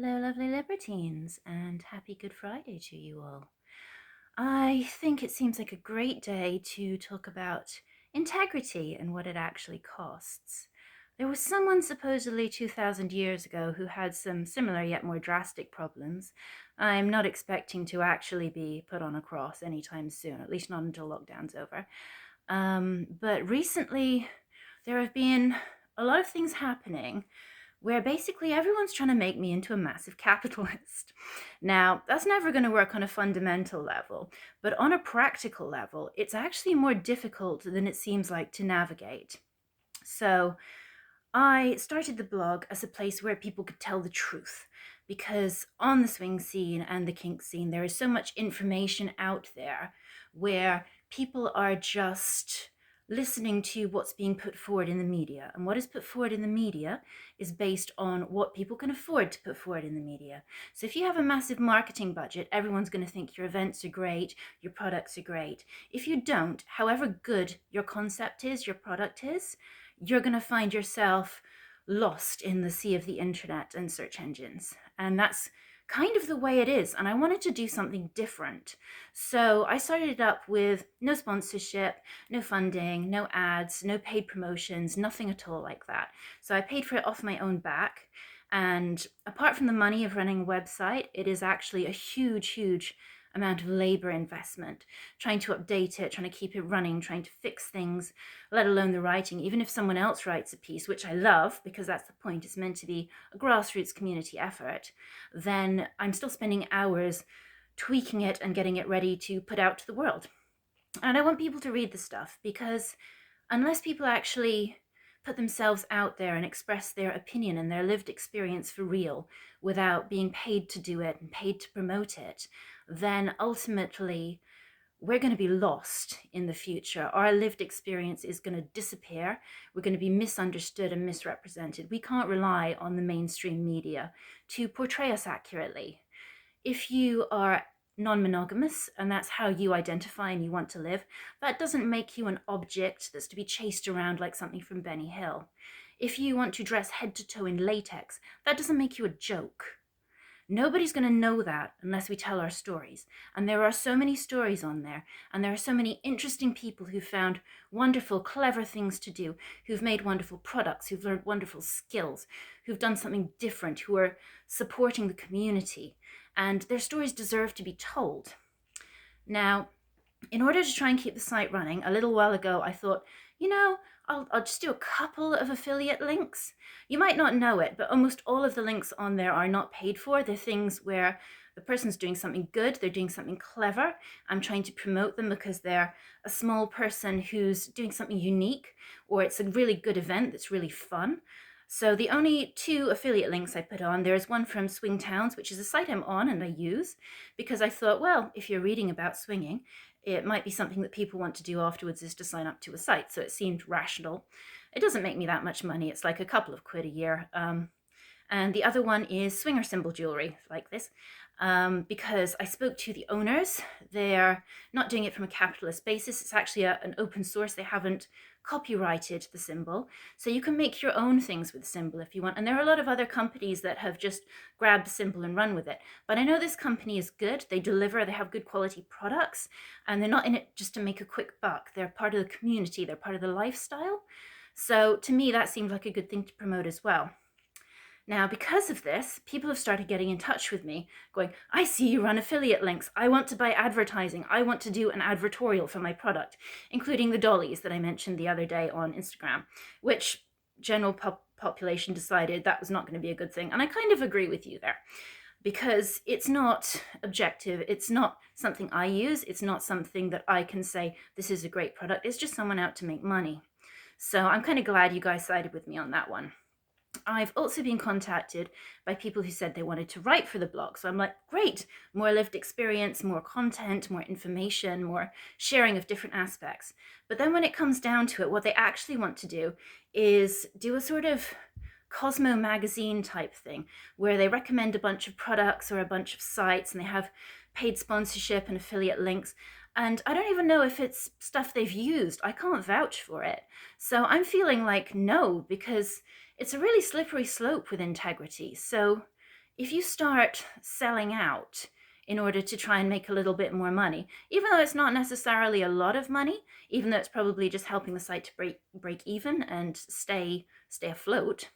Hello, lovely libertines, and happy Good Friday to you all. I think it seems like a great day to talk about integrity and what it actually costs. There was someone supposedly 2,000 years ago who had some similar yet more drastic problems. I'm not expecting to actually be put on a cross anytime soon, at least not until lockdown's over. But recently, there have been a lot of things happening where basically everyone's trying to make me into a massive capitalist. Now, that's never going to work on a fundamental level, but on a practical level, it's actually more difficult than it seems like to navigate. So, I started the blog as a place where people could tell the truth because on the swing scene and the kink scene, there is so much information out there where people are just listening to what's being put forward in the media. And what is put forward in the media is based on what people can afford to put forward in the media. So if you have a massive marketing budget, everyone's going to think your events are great, your products are great. If you don't, however good your concept is, your product is, you're going to find yourself lost in the sea of the internet and search engines. And that's kind of the way it is. And I wanted to do something different. So I started it up with no sponsorship, no funding, no ads, no paid promotions, nothing at all like that. So I paid for it off my own back. And apart from the money of running a website, it is actually a huge, huge amount of labor investment, trying to update it, trying to keep it running, trying to fix things, let alone the writing. Even if someone else writes a piece, which I love because that's the point, it's meant to be a grassroots community effort, then I'm still spending hours tweaking it and getting it ready to put out to the world. And I want people to read the stuff because unless people actually put themselves out there and express their opinion and their lived experience for real without being paid to do it and paid to promote it, then ultimately we're going to be lost in the future. Our lived experience is going to disappear. We're going to be misunderstood and misrepresented. We can't rely on the mainstream media to portray us accurately. If you are non-monogamous and that's how you identify and you want to live, that doesn't make you an object that's to be chased around like something from Benny Hill. If you want to dress head to toe in latex, that doesn't make you a joke. Nobody's going to know that unless we tell our stories. And there are so many stories on there. And there are so many interesting people who've found wonderful, clever things to do, who've made wonderful products, who've learned wonderful skills, who've done something different, who are supporting the community. And their stories deserve to be told. Now, in order to try and keep the site running, a little while ago, I thought, I'll just do a couple of affiliate links. You might not know it, but almost all of the links on there are not paid for. They're things where the person's doing something good, they're doing something clever. I'm trying to promote them because they're a small person who's doing something unique, or it's a really good event that's really fun. So the only two affiliate links I put on, there's one from Swing Towns, which is a site I'm on and I use because I thought, well, if you're reading about swinging, it might be something that people want to do afterwards is to sign up to a site. So it seemed rational. It doesn't make me that much money. It's like a couple of quid a year. And the other one is swinger symbol jewelry, like this, because I spoke to the owners. They're not doing it from a capitalist basis. It's actually an open source. They haven't copyrighted the symbol. So you can make your own things with the symbol if you want. And there are a lot of other companies that have just grabbed the symbol and run with it. But I know this company is good. They deliver, they have good quality products, and they're not in it just to make a quick buck. They're part of the community. They're part of the lifestyle. So to me, that seemed like a good thing to promote as well. Now, because of this, people have started getting in touch with me, going, I see you run affiliate links. I want to buy advertising. I want to do an advertorial for my product, including the dollies that I mentioned the other day on Instagram, which general population decided that was not going to be a good thing. And I kind of agree with you there because it's not objective. It's not something I use. It's not something that I can say, this is a great product. It's just someone out to make money. So I'm kind of glad you guys sided with me on that one. I've also been contacted by people who said they wanted to write for the blog. So I'm like, great, more lived experience, more content, more information, more sharing of different aspects. But then when it comes down to it, what they actually want to do is do a sort of Cosmo magazine type thing where they recommend a bunch of products or a bunch of sites and they have paid sponsorship and affiliate links. And I don't even know if it's stuff they've used. I can't vouch for it. So I'm feeling like no, because it's a really slippery slope with integrity. So if you start selling out in order to try and make a little bit more money, even though it's not necessarily a lot of money, even though it's probably just helping the site to break even and stay afloat,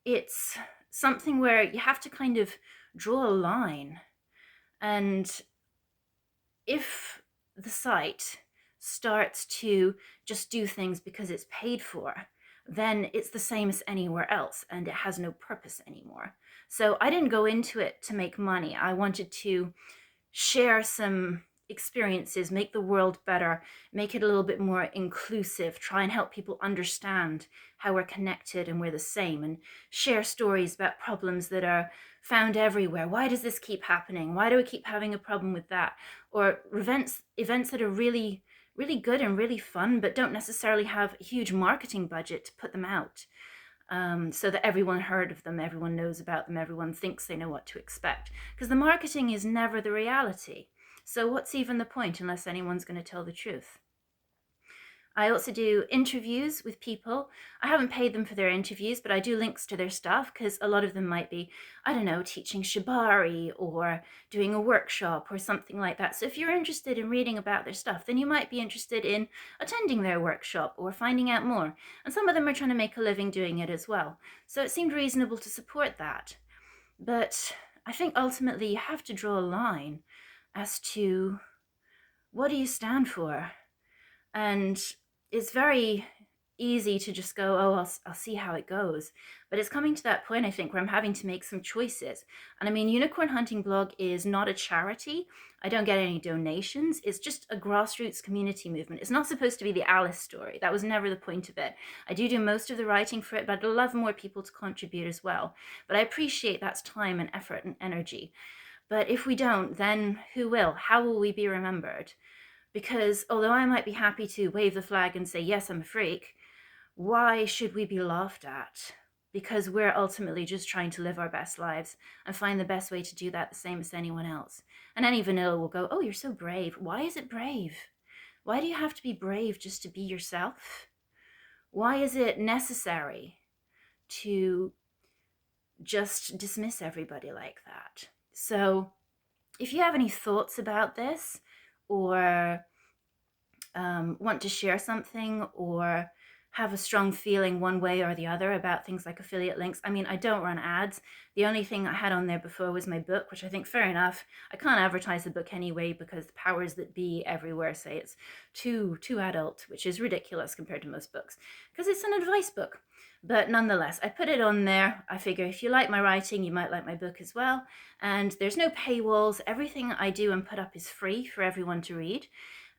it's something where you have to kind of draw a line. And if the site starts to just do things because it's paid for, then it's the same as anywhere else and it has no purpose anymore. So I didn't go into it to make money. I wanted to share some experiences, make the world better, make it a little bit more inclusive, try and help people understand how we're connected and we're the same, and share stories about problems that are found everywhere. Why does this keep happening? Why do we keep having a problem with that? Or events that are really good and really fun, but don't necessarily have a huge marketing budget to put them out. So that everyone heard of them, everyone knows about them, everyone thinks they know what to expect. Because the marketing is never the reality. So what's even the point unless anyone's going to tell the truth? I also do interviews with people. I haven't paid them for their interviews, but I do links to their stuff because a lot of them might be, I don't know, teaching shibari or doing a workshop or something like that. So if you're interested in reading about their stuff, then you might be interested in attending their workshop or finding out more. And some of them are trying to make a living doing it as well. So it seemed reasonable to support that. But I think ultimately you have to draw a line as to what do you stand for? And it's very easy to just go, oh, I'll see how it goes. But it's coming to that point, I think, where I'm having to make some choices. And I mean, Unicorn Hunting Blog is not a charity. I don't get any donations. It's just a grassroots community movement. It's not supposed to be the Alice story. That was never the point of it. I do most of the writing for it, but I'd love more people to contribute as well. But I appreciate that's time and effort and energy. But if we don't, then who will? How will we be remembered? Because although I might be happy to wave the flag and say, yes, I'm a freak, why should we be laughed at? Because we're ultimately just trying to live our best lives and find the best way to do that the same as anyone else. And any vanilla will go, oh, you're so brave. Why is it brave? Why do you have to be brave just to be yourself? Why is it necessary to just dismiss everybody like that? So if you have any thoughts about this, or want to share something, or have a strong feeling one way or the other about things like affiliate links. I mean, I don't run ads. The only thing I had on there before was my book, which I think fair enough. I can't advertise the book anyway because the powers that be everywhere say it's too adult, which is ridiculous compared to most books because it's an advice book. But nonetheless, I put it on there. I figure if you like my writing, you might like my book as well. And there's no paywalls. Everything I do and put up is free for everyone to read.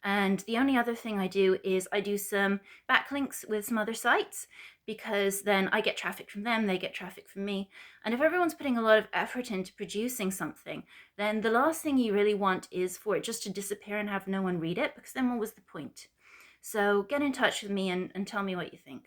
And the only other thing I do is I do some backlinks with some other sites, because then I get traffic from them, they get traffic from me. And if everyone's putting a lot of effort into producing something, then the last thing you really want is for it just to disappear and have no one read it, because then what was the point? So get in touch with me and tell me what you think.